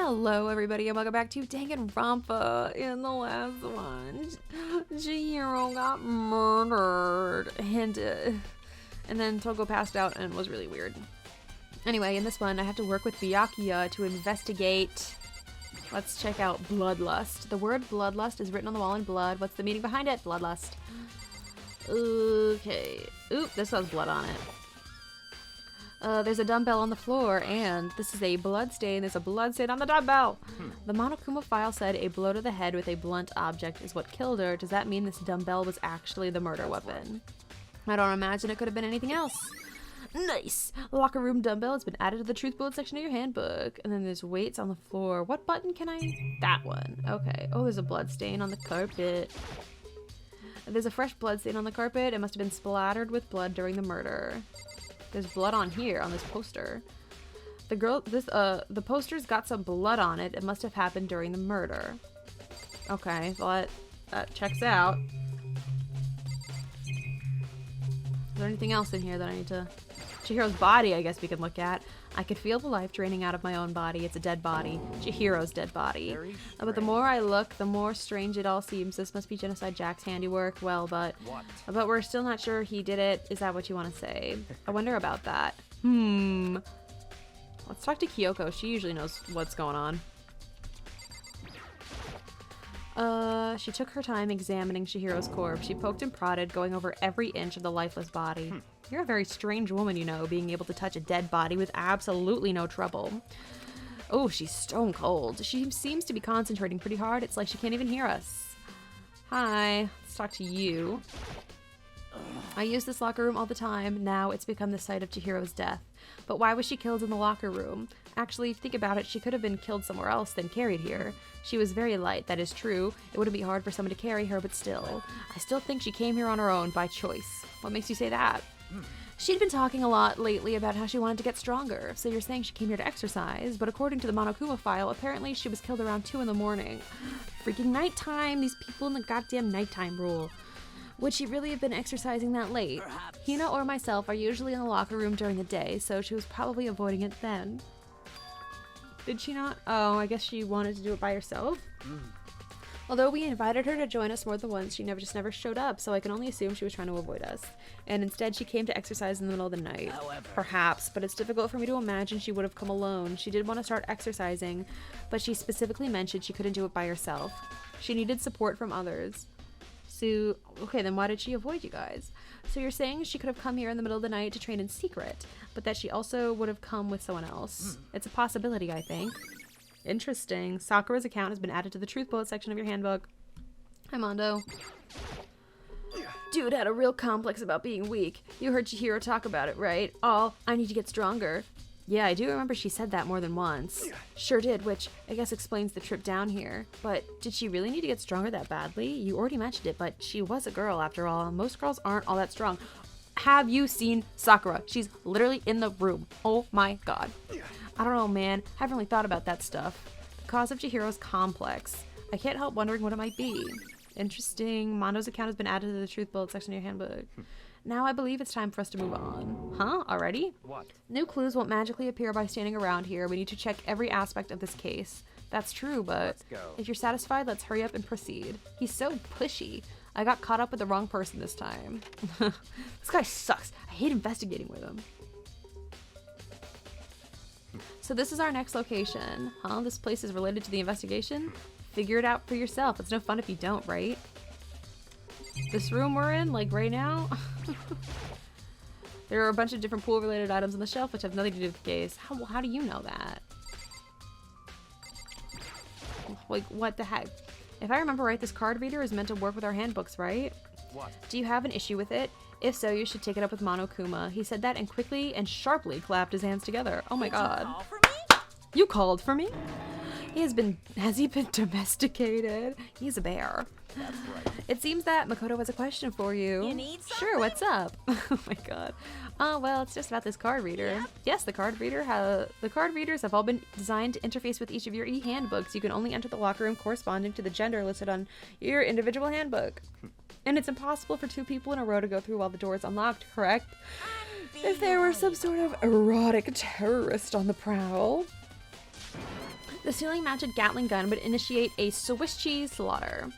Hello everybody and welcome back to Danganronpa. In the last one, Chihiro got murdered and then Togo passed out and was really weird. Anyway, in this one I have to work with Byakuya to investigate. Let's check out bloodlust. The word bloodlust is written on the wall in blood. What's the meaning behind it? Bloodlust. Okay. Oop, this has blood on it. There's a dumbbell on the floor, and this is a blood stain. There's a blood stain on the dumbbell. The Monokuma file said a blow to the head with a blunt object is what killed her. Does that mean this dumbbell was actually the murder weapon? I don't imagine it could have been anything else. Nice! Locker room dumbbell has been added to the truth bullet section of your handbook. And then there's weights on the floor. What button can I... That one. Okay. Oh, there's a blood stain on the carpet. There's a fresh blood stain on the carpet. It must have been splattered with blood during the murder. There's blood on here, on this poster. The poster's got some blood on it. It must have happened during the murder. Okay, well that checks out. Is there anything else in here that I need to... Chihiro's body, I guess we can look at. I could feel the life draining out of my own body. It's a dead body. Chihiro's dead body. But the more I look, the more strange it all seems. This must be Genocide Jack's handiwork. Well, but we're still not sure he did it. Is that what you want to say? I wonder about that. Let's talk to Kyoko. She usually knows what's going on. She took her time examining Chihiro's corpse. She poked and prodded, going over every inch of the lifeless body. You're a very strange woman, you know, being able to touch a dead body with absolutely no trouble. Oh, she's stone cold. She seems to be concentrating pretty hard. It's like she can't even hear us. Hi, let's talk to you. I use this locker room all the time. Now it's become the site of Chihiro's death. But why was she killed in the locker room? Actually, if you think about it, she could have been killed somewhere else than carried here. She was very light, that is true. It wouldn't be hard for someone to carry her, but still. I still think she came here on her own, by choice. What makes you say that? She'd been talking a lot lately about how she wanted to get stronger, so you're saying she came here to exercise, but according to the Monokuma file, apparently she was killed around 2 in the morning. Freaking nighttime, these people in the goddamn nighttime rule. Would she really have been exercising that late? Perhaps. Hina or myself are usually in the locker room during the day, so she was probably avoiding it then. Did she not? Oh, I guess she wanted to do it by herself? Although we invited her to join us more than once, she just never showed up, so I can only assume she was trying to avoid us. And instead, she came to exercise in the middle of the night. However. Perhaps, but it's difficult for me to imagine she would have come alone. She did want to start exercising, but she specifically mentioned she couldn't do it by herself. She needed support from others. So, okay, then why did she avoid you guys? So you're saying she could have come here in the middle of the night to train in secret, but that she also would have come with someone else. It's a possibility, I think. Interesting. Sakura's account has been added to the truth bullet section of your handbook. Hi, Mondo. Dude had a real complex about being weak. You heard Chihiro talk about it, right? I need to get stronger. Yeah, I do remember she said that more than once. Sure did, which I guess explains the trip down here. But did she really need to get stronger that badly? You already mentioned it, but she was a girl after all. Most girls aren't all that strong. Have you seen Sakura? She's literally in the room. Oh my god. I don't know, man. Haven't really thought about that stuff. The cause of Chihiro's complex. I can't help wondering what it might be. Interesting. Mondo's account has been added to the truth bullet section of your handbook. Now I believe it's time for us to move on. Huh? Already? What? New clues won't magically appear by standing around here. We need to check every aspect of this case. That's true, but if you're satisfied, let's hurry up and proceed. He's so pushy. I got caught up with the wrong person this time. This guy sucks. I hate investigating with him. So this is our next location. Huh? This place is related to the investigation? Figure it out for yourself. It's no fun if you don't, right? This room we're in, like right now? There are a bunch of different pool-related items on the shelf which have nothing to do with the case. How do you know that? Like, what the heck? If I remember right, this card reader is meant to work with our handbooks, right? What? Do you have an issue with it? If so, you should take it up with Monokuma. He said that and quickly and sharply clapped his hands together. Oh my god. You call for me? You called for me? Has he been domesticated? He's a bear. That's right. It seems that Makoto has a question for you. You need something? Sure, what's up? Oh my god. Well, it's just about this card reader. Yeah? Yes, the card readers have all been designed to interface with each of your e-handbooks. You can only enter the locker room corresponding to the gender listed on your individual handbook. And it's impossible for 2 people in a row to go through while the door is unlocked, correct? If there were some sort of erotic terrorist on the prowl. The ceiling-mounted Gatling gun would initiate a Swiss cheese slaughter.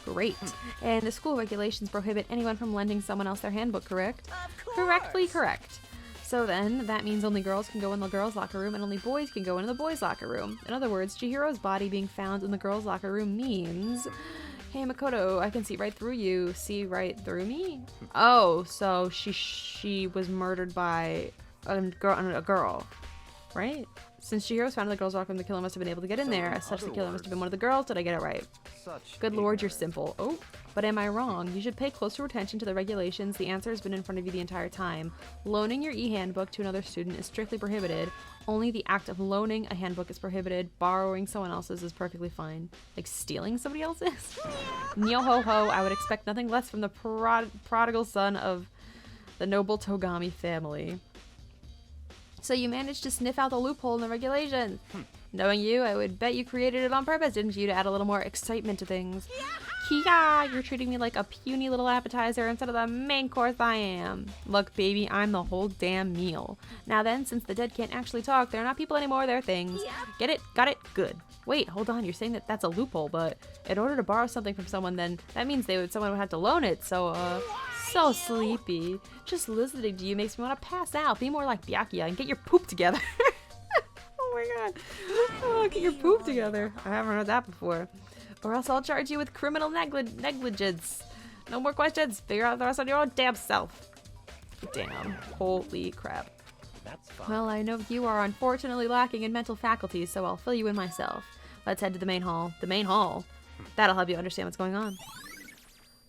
Great. And the school regulations prohibit anyone from lending someone else their handbook, correct? Correctly correct. So then, that means only girls can go in the girls' locker room and only boys can go in the boys' locker room. In other words, Chihiro's body being found in the girls' locker room means... Hey, Makoto, I can see right through you. See right through me? Oh, so she was murdered by a girl, right? Since Chihiro was found in the girls' locker room, the killer must have been able to get in there. As such, the killer must have been one of the girls. Did I get it right? Good lord, you're simple. Oh, but am I wrong? You should pay closer attention to the regulations. The answer has been in front of you the entire time. Loaning your e-handbook to another student is strictly prohibited. Only the act of loaning a handbook is prohibited. Borrowing someone else's is perfectly fine. Like stealing somebody else's? Nyo-ho-ho, I would expect nothing less from the prodigal son of the noble Togami family. So you managed to sniff out the loophole in the regulations. Knowing you, I would bet you created it on purpose, didn't you, to add a little more excitement to things. Kia, you're treating me like a puny little appetizer instead of the main course I am. Look, baby, I'm the whole damn meal. Now then, since the dead can't actually talk, they're not people anymore, they're things. Get it? Got it? Good. Wait, hold on, you're saying that that's a loophole, but in order to borrow something from someone, then that means someone would have to loan it, so sleepy. Just listening to you makes me want to pass out. Be more like Byakuya and get your poop together. Oh my god. Oh, get your poop together. I haven't heard that before. Or else I'll charge you with criminal negligence. No more questions. Figure out the rest on your own damn self. Damn. Holy crap. That's fun. Well, I know you are unfortunately lacking in mental faculties, so I'll fill you in myself. Let's head to the main hall. The main hall. That'll help you understand what's going on.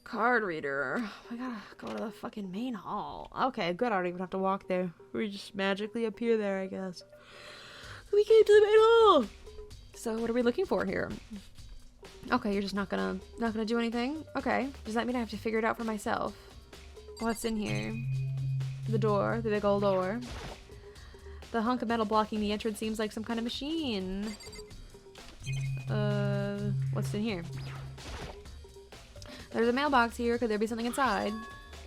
Card reader. We gotta go to the fucking main hall. Okay, good. I don't even have to walk there. We just magically appear there, I guess. We came to the main hall. So what are we looking for here? Okay, you're just not gonna do anything? Okay. Does that mean I have to figure it out for myself? What's in here? The door, the big old door. The hunk of metal blocking the entrance seems like some kind of machine. What's in here? There's a mailbox here. Could there be something inside?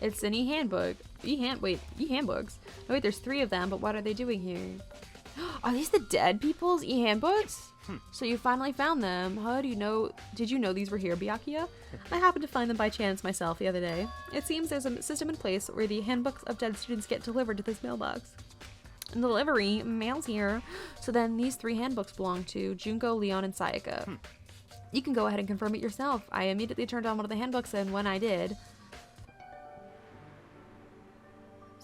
It's an e-handbook. E-handbooks. Oh, wait, there's 3 of them, but what are they doing here? Are these the dead people's e-handbooks? So you finally found them. How do you know? Did you know these were here, Byakuya? I happened to find them by chance myself the other day. It seems there's a system in place where the handbooks of dead students get delivered to this mailbox. Delivery, mail's here. So then these 3 handbooks belong to Junko, Leon, and Sayaka. You can go ahead and confirm it yourself. I immediately turned on one of the handbooks, and when I did...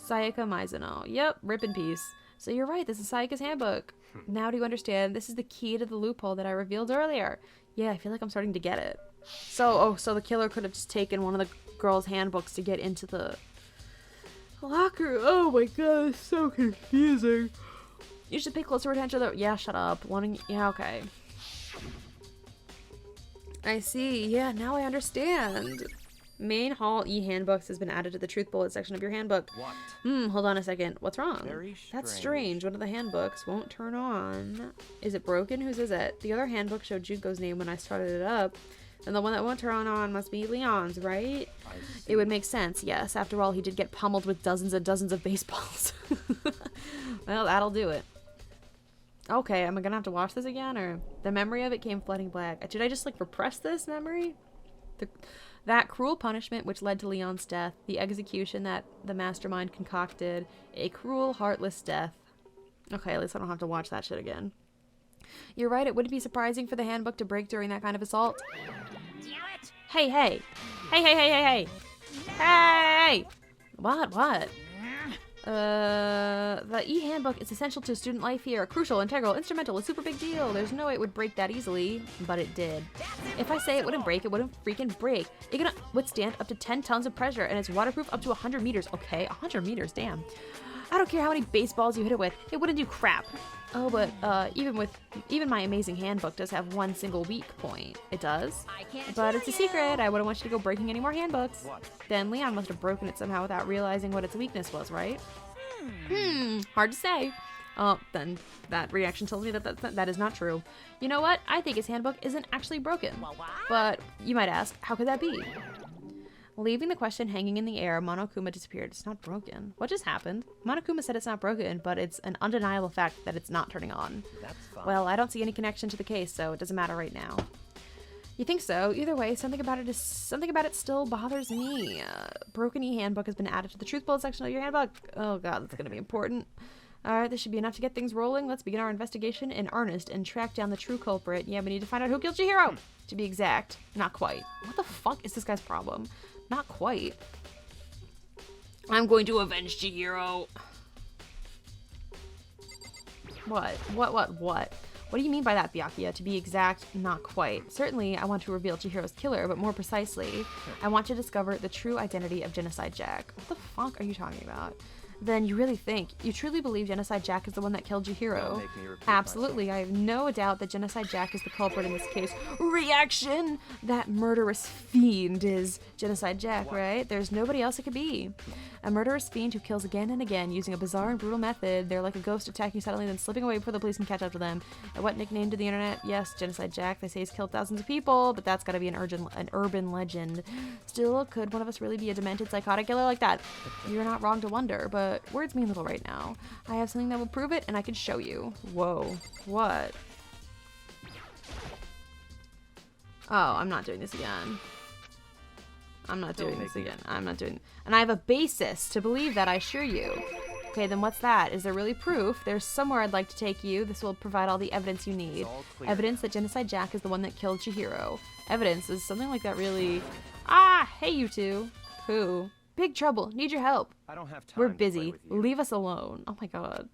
Sayaka Mizuno. Yep, rip in peace. So you're right, this is Sayaka's handbook. Now do you understand? This is the key to the loophole that I revealed earlier. Yeah, I feel like I'm starting to get it. So the killer could have just taken one of the girls' handbooks to get into the locker. Oh my god, it's so confusing. You should pay closer attention to the... Yeah, shut up. Yeah, okay. I see. Yeah, now I understand. Main hall e-handbooks has been added to the truth bullet section of your handbook. What? Hold on a second. What's wrong? Very strange. That's strange. One of the handbooks won't turn on. Is it broken? Whose is it? The other handbook showed Junko's name when I started it up. And the one that won't turn on must be Leon's, right? It would make sense, yes. After all, he did get pummeled with dozens and dozens of baseballs. Well, that'll do it. Okay, am I gonna have to watch this again, or the memory of it came flooding back? Did I just like repress this memory? That cruel punishment which led to Leon's death, the execution that the mastermind concocted, a cruel, heartless death. Okay, at least I don't have to watch that shit again. You're right, it wouldn't be surprising for the handbook to break during that kind of assault. Hey, hey! Hey, hey, hey, hey, hey! Hey! What? The e-handbook is essential to student life here. Crucial, integral, instrumental, a super big deal. There's no way it would break that easily, but it did. If I say it wouldn't break, it wouldn't freaking break. It can withstand up to 10 tons of pressure, and it's waterproof up to 100 meters. Okay, 100 meters, damn. I don't care how many baseballs you hit it with, it wouldn't do crap. Oh, but even my amazing handbook does have one single weak point. It does? But it's a secret. I wouldn't want you to go breaking any more handbooks. What? Then Leon must have broken it somehow without realizing what its weakness was, right? Hard to say. Oh, then that reaction tells me that is not true. You know what? I think his handbook isn't actually broken. But you might ask, how could that be? Leaving the question hanging in the air, Monokuma disappeared. It's not broken. What just happened? Monokuma said it's not broken, but it's an undeniable fact that it's not turning on. That's fine. Well, I don't see any connection to the case, so it doesn't matter right now. You think so? Either way, something about it still bothers me. Broken e-handbook has been added to the truth bullet section of your handbook. Oh god, that's gonna be important. Alright, this should be enough to get things rolling. Let's begin our investigation in earnest and track down the true culprit. Yeah, we need to find out who killed Chihiro! To be exact. Not quite. What the fuck is this guy's problem? Not quite. I'm going to avenge Chihiro. What? What do you mean by that, Byakuya? To be exact, not quite. Certainly, I want to reveal Chihiro's killer, but more precisely, I want to discover the true identity of Genocide Jack. What the fuck are you talking about? Then you truly believe Genocide Jack is the one that killed Chihiro? Absolutely, I have no doubt that Genocide Jack is the culprit in this case. Reaction! That murderous fiend is Genocide Jack, right? There's nobody else it could be. A murderous fiend who kills again and again using a bizarre and brutal method. They're like a ghost attacking suddenly, then slipping away before the police can catch up to them. And what nickname to the internet? Yes, Genocide Jack. They say he's killed thousands of people, but that's gotta be an urban legend. Still, could one of us really be a demented psychotic killer like that? You're not wrong to wonder, but words mean little right now. I have something that will prove it, and I can show you. Whoa. What? Oh, I'm not doing this again. I'm not doing this again. And I have a basis to believe that, I assure you. Okay, then what's that? Is there really proof? There's somewhere I'd like to take you. This will provide all the evidence you need. Evidence that Genocide Jack is the one that killed Chihiro. Evidence is something like that really... Ah, hey you two. Who? Big trouble. Need your help. I don't have time. We're busy. Leave us alone. Oh my god.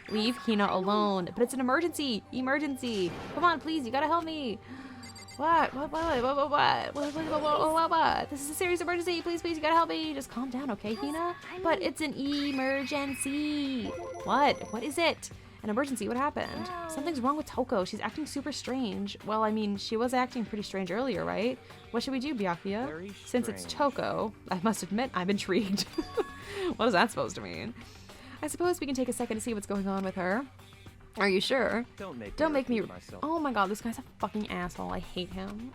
Leave Hina alone. But it's an emergency. Emergency. Come on, please. You gotta help me. What? This is a serious emergency. Please, you gotta help me. Just calm down, okay, Hina? But it's an emergency. What? What is it? An emergency? What happened? Something's wrong with Toko. She's acting super strange. Well, I mean, she was acting pretty strange earlier, right? What should we do, Byakuya? Since it's Toko, I must admit I'm intrigued. What is that supposed to mean? I suppose we can take a second to see what's going on with her. Are you sure? Don't make me Oh my god, this guy's a fucking asshole. I hate him.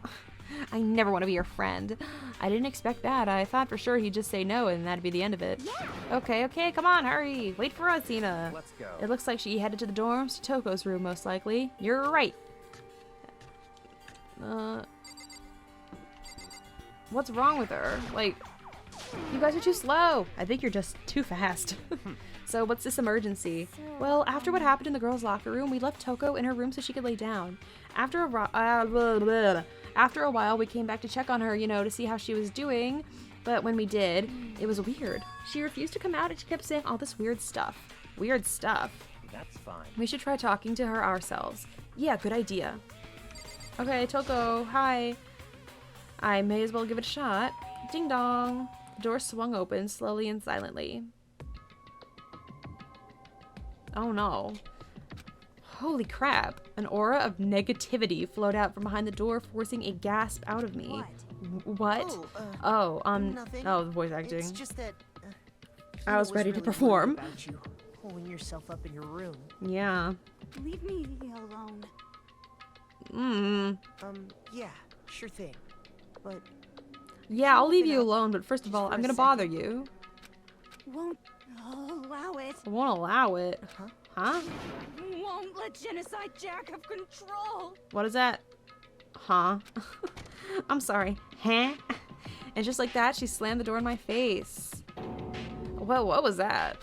I never want to be your friend. I didn't expect that. I thought for sure he'd just say no and that'd be the end of it. Yeah. Okay, come on, hurry. Wait for us, Hina. Let's go. It looks like she headed to the dorms to Toko's room, most likely. You're right. What's wrong with her? Like, you guys are too slow. I think you're just too fast. So what's this emergency? Well, after what happened in the girls' locker room, we left Toko in her room so she could lay down. After a while, we came back to check on her, you know, to see how she was doing. But when we did, it was weird. She refused to come out and she kept saying all this weird stuff. Weird stuff. That's fine. We should try talking to her ourselves. Yeah, good idea. Okay, Toko, hi. I may as well give it a shot. Ding dong. The door swung open slowly and silently. Oh no. Holy crap. An aura of negativity flowed out from behind the door, forcing a gasp out of me. What? Nothing. Oh, the voice acting. It's just that I was ready to perform. About you pulling yourself up in your room. Yeah. Leave me alone. Yeah, sure thing. But yeah, I'll leave you alone, but first of all, I'm gonna bother you. Won't allow it. I won't allow it. Huh? Won't let Genocide Jack have control. What is that? Huh? I'm sorry. Huh? And just like that, she slammed the door in my face. Well, what was that?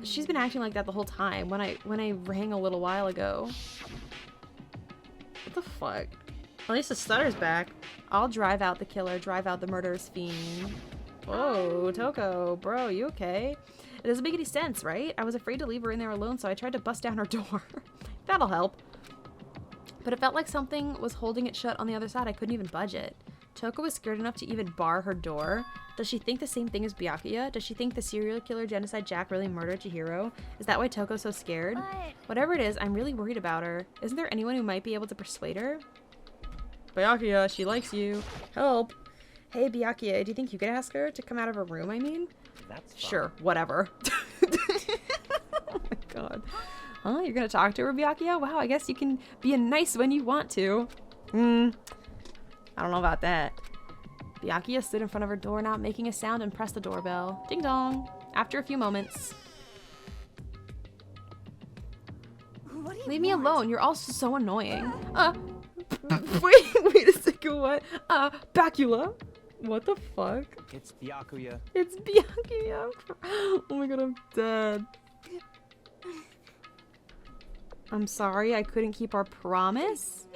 She's been acting like that the whole time when I rang a little while ago. What the fuck? At least the stutter's back. I'll drive out the killer, drive out the murderous fiend. Whoa, Toko, bro, you okay? It doesn't make any sense, right? I was afraid to leave her in there alone, so I tried to bust down her door. That'll help. But it felt like something was holding it shut on the other side. I couldn't even budge it. Toko was scared enough to even bar her door. Does she think the same thing as Byakuya? Does she think the serial killer Genocide Jack really murdered Chihiro? Is that why Toko's so scared? Whatever it is, I'm really worried about her. Isn't there anyone who might be able to persuade her? Byakuya, she likes you. Help. Hey, Byakuya, do you think you could ask her to come out of her room, I mean? That's fine. Sure, whatever. Oh my god. Huh? You're gonna talk to her, Byakuya? Wow, I guess you can be nice when you want to. I don't know about that. Byakuya stood in front of her door, not making a sound, and pressed the doorbell. Ding dong. After a few moments. What do you Leave me want? alone. You're also so annoying. Wait a second. What? Bacula? What the fuck? It's Byakuya. It's Byakuya. Oh my god, I'm dead. I'm sorry I couldn't keep our promise.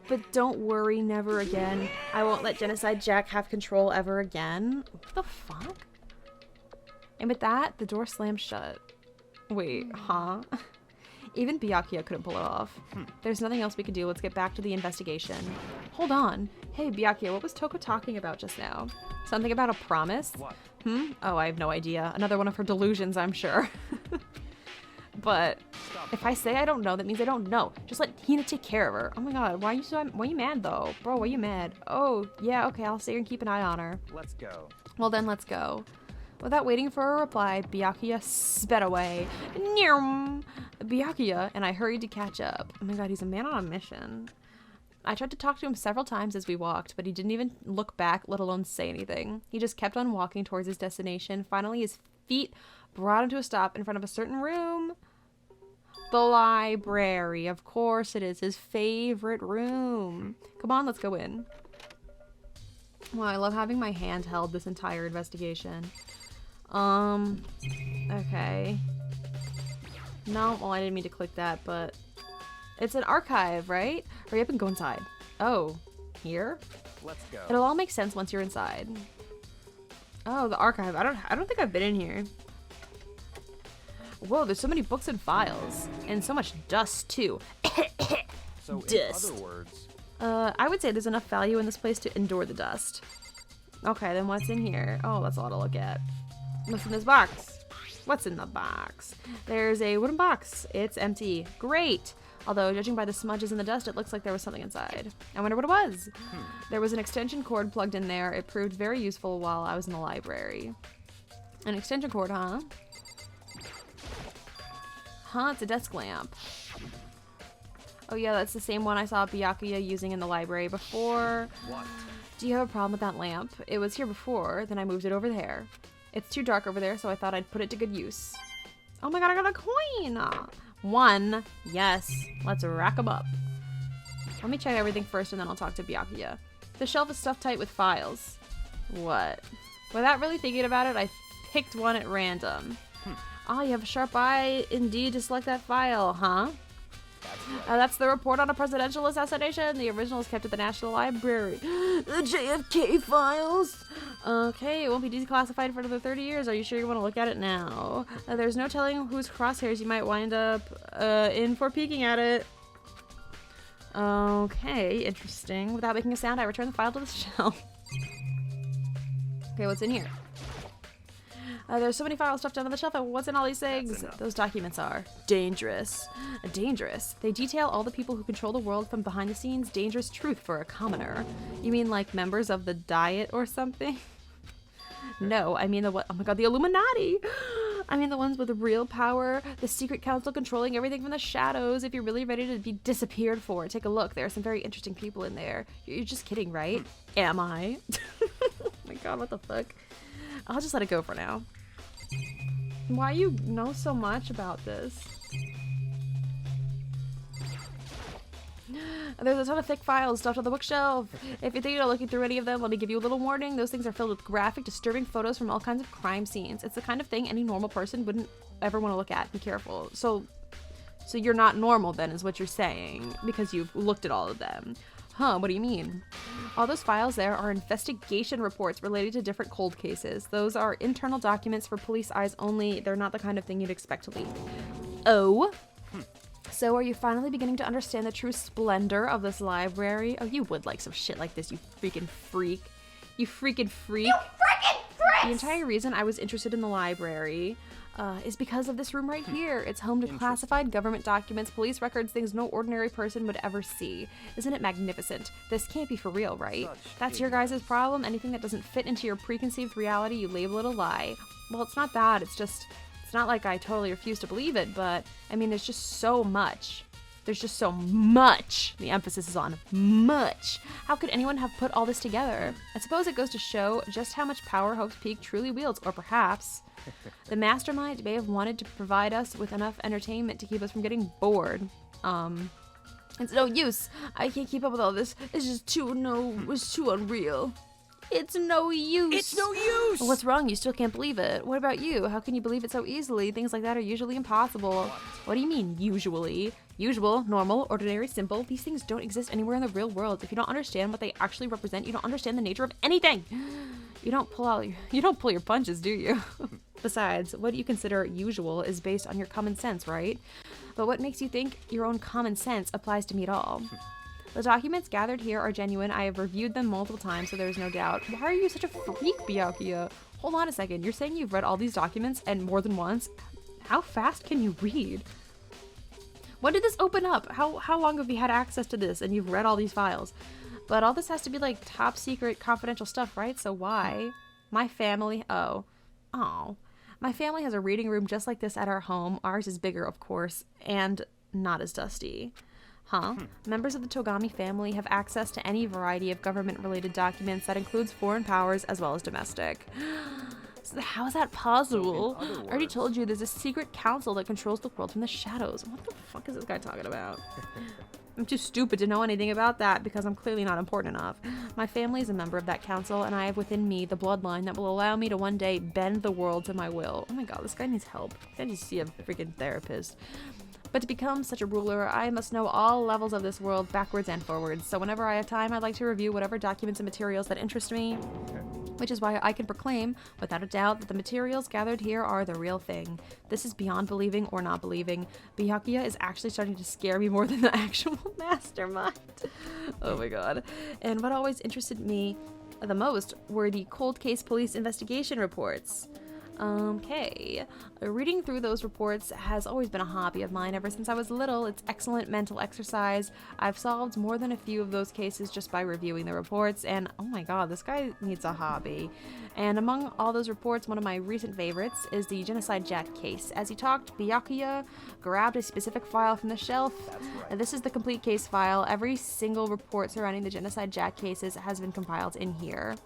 But don't worry, never again. I won't let Genocide Jack have control ever again. What the fuck? And with that, the door slammed shut. Wait, huh? Even Byakuya couldn't pull it off. There's nothing else we can do. Let's get back to the investigation. Hold on. Hey, Byakuya, what was Toko talking about just now? Something about a promise? What? Oh, I have no idea. Another one of her delusions, I'm sure. But if I say I don't know, that means I don't know. Just let Hina take care of her. Oh my god, why are you mad though? Bro, why are you mad? Oh, yeah, okay, I'll stay here and keep an eye on her. Let's go. Well then, let's go. Without waiting for a reply, Byakuya sped away. Nyum! Byakuya and I hurried to catch up. Oh my god, he's a man on a mission. I tried to talk to him several times as we walked, but he didn't even look back, let alone say anything. He just kept on walking towards his destination. Finally, his feet brought him to a stop in front of a certain room. The library. Of course it is. His favorite room. Come on, let's go in. Well, I love having my hand held this entire investigation. Okay. No, well, I didn't mean to click that, but it's an archive, right? Hurry up and go inside. Oh, here? Let's go. It'll all make sense once you're inside. Oh, the archive. I don't think I've been in here. Whoa, there's so many books and files. And so much dust, too. So, Dust. in other words, I would say there's enough value in this place to endure the dust. Okay, then what's in here? Oh, that's a lot to look at. What's in this box? What's in the box? There's a wooden box. It's empty. Great! Although, judging by the smudges in the dust, it looks like there was something inside. I wonder what it was. There was an extension cord plugged in there. It proved very useful while I was in the library. An extension cord, huh? Huh, it's a desk lamp. Oh yeah, that's the same one I saw Byakuya using in the library before. what? Do you have a problem with that lamp? It was here before, then I moved it over there. It's too dark over there, so I thought I'd put it to good use. Oh my god, I got a coin! One. Yes. Let's rack them up. Let me check everything first and then I'll talk to Byakuya. The shelf is stuffed tight with files. What? Without really thinking about it, I picked one at random. Oh, you have a sharp eye indeed to select that file, huh? That's the report on a presidential assassination. The original is kept at the National Library. The JFK files? Okay, it won't be declassified for another 30 years. Are you sure you want to look at it now? There's no telling whose crosshairs you might wind up in for peeking at it. Okay, interesting. Without making a sound, I return the file to the shelf. Okay, what's in here? There's so many files stuffed under the shelf. What's in all these things? Those documents are dangerous. Dangerous. They detail all the people who control the world from behind the scenes. Dangerous truth for a commoner. You mean like members of the Diet or something? No, I mean the what? Oh my god, the Illuminati! I mean the ones with real power. The secret council controlling everything from the shadows. If you're really ready to be disappeared for, take a look. There are some very interesting people in there. You're just kidding, right? Am I? Oh my god, what the fuck? I'll just let it go for now. Why you know so much about this? There's a ton of thick files stuffed on the bookshelf. If you think you're looking through any of them, let me give you a little warning. Those things are filled with graphic, disturbing photos from all kinds of crime scenes. It's the kind of thing any normal person wouldn't ever want to look at. Be careful. So you're not normal then, is what you're saying, because you've looked at all of them. Huh, what do you mean? All those files there are investigation reports related to different cold cases. Those are internal documents for police eyes only. They're not the kind of thing you'd expect to leak. Oh? So are you finally beginning to understand the true splendor of this library? Oh, you would like some shit like this, you freaking freak. You freaking freak. You freaking freak! The entire reason I was interested in the library is because of this room right here. It's home to classified government documents, police records, things no ordinary person would ever see. Isn't it magnificent? This can't be for real, right? That's your guys' problem. Anything that doesn't fit into your preconceived reality, you label it a lie. Well, it's not that. It's not like I totally refuse to believe it, but I mean, there's just so much. There's just so much. The emphasis is on much. How could anyone have put all this together? I suppose it goes to show just how much power Hope's Peak truly wields, or perhaps the mastermind may have wanted to provide us with enough entertainment to keep us from getting bored. It's no use. I can't keep up with all this. It's just it's too unreal. It's no use. It's no use! What's wrong? You still can't believe it. What about you? How can you believe it so easily? Things like that are usually impossible. What do you mean, usually? Usual, normal, ordinary, simple. These things don't exist anywhere in the real world. If you don't understand what they actually represent, you don't understand the nature of anything. You don't pull your punches, do you? Besides, what you consider usual is based on your common sense, right? But what makes you think your own common sense applies to me at all? The documents gathered here are genuine. I have reviewed them multiple times, so there's no doubt. Why are you such a freak, Byakuya? Hold on a second. You're saying you've read all these documents and more than once? How fast can you read? When did this open up? How long have you had access to this and you've read all these files? But all this has to be like top secret confidential stuff, right? So why? My family, my family has a reading room just like this at our home. Ours is bigger, of course, and not as dusty. Members of the Togami family have access to any variety of government-related documents that includes foreign powers as well as domestic. So how is that possible? I already told you there's a secret council that controls the world from the shadows. What the fuck is this guy talking about? I'm too stupid to know anything about that because I'm clearly not important enough. My family is a member of that council, and I have within me the bloodline that will allow me to one day bend the world to my will. Oh my god, this guy needs help. I need to see a freaking therapist. But to become such a ruler, I must know all levels of this world backwards and forwards. So whenever I have time, I'd like to review whatever documents and materials that interest me. Which is why I can proclaim, without a doubt, that the materials gathered here are the real thing. This is beyond believing or not believing. Byakuya is actually starting to scare me more than the actual mastermind. Oh my god. And what always interested me the most were the cold case police investigation reports. Okay. Reading through those reports has always been a hobby of mine ever since I was little. It's excellent mental exercise. I've solved more than a few of those cases just by reviewing the reports, and oh my god, this guy needs a hobby. And among all those reports, one of my recent favorites is the Genocide Jack case. As he talked, Byakuya grabbed a specific file from the shelf. And this is the complete case file. Every single report surrounding the Genocide Jack cases has been compiled in here.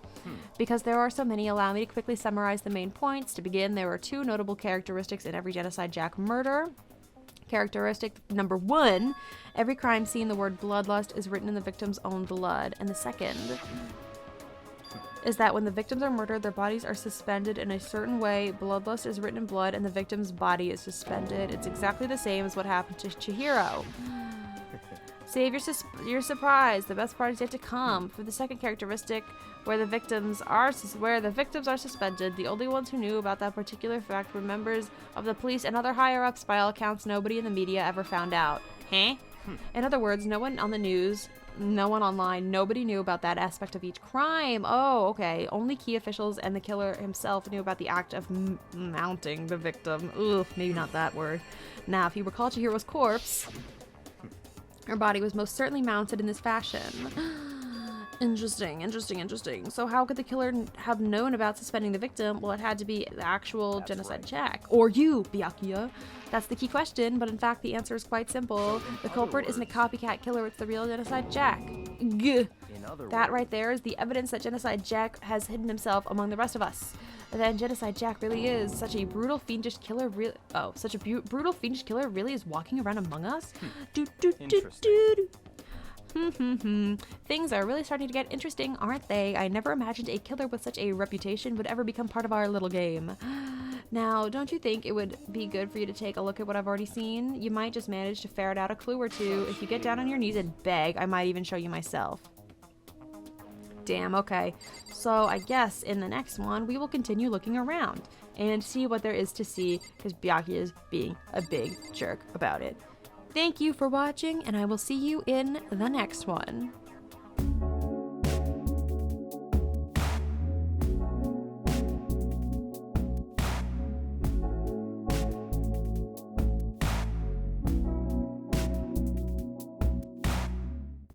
Because there are so many, allow me to quickly summarize the main points. To begin, there are two notable characteristics in every Genocide Jack murder. Characteristic number 1, every crime scene, the word bloodlust is written in the victim's own blood. And the second is that when the victims are murdered, their bodies are suspended in a certain way. Bloodlust is written in blood and the victim's body is suspended. It's exactly the same as what happened to Chihiro. Save your surprise. The best part is yet to come. For the second characteristic, where the victims are suspended, the only ones who knew about that particular fact were members of the police and other higher-ups. By all accounts, nobody in the media ever found out. In other words, no one on the news, no one online, nobody knew about that aspect of each crime. Oh, okay. Only key officials and the killer himself knew about the act of mounting the victim. Ugh, maybe not that word. Now, if you recall Chihiro's corpse, her body was most certainly mounted in this fashion. Interesting. So how could the killer have known about suspending the victim? Well, it had to be the actual Genocide Jack. Or you, Byakuya. That's the key question, but in fact the answer is quite simple. The culprit isn't a copycat killer, it's the real Genocide Jack. Gah. That right there is the evidence that Genocide Jack has hidden himself among the rest of us. Then Genocide Jack really is such a brutal, fiendish killer. Brutal, fiendish killer really is walking around among us. Things are really starting to get interesting, aren't they? I never imagined a killer with such a reputation would ever become part of our little game. Now, don't you think it would be good for you to take a look at what I've already seen? You might just manage to ferret out a clue or two. If you get down on your knees and beg, I might even show you myself. Damn, okay. So I guess in the next one, we will continue looking around and see what there is to see, because Byakuya is being a big jerk about it. Thank you for watching, and I will see you in the next one.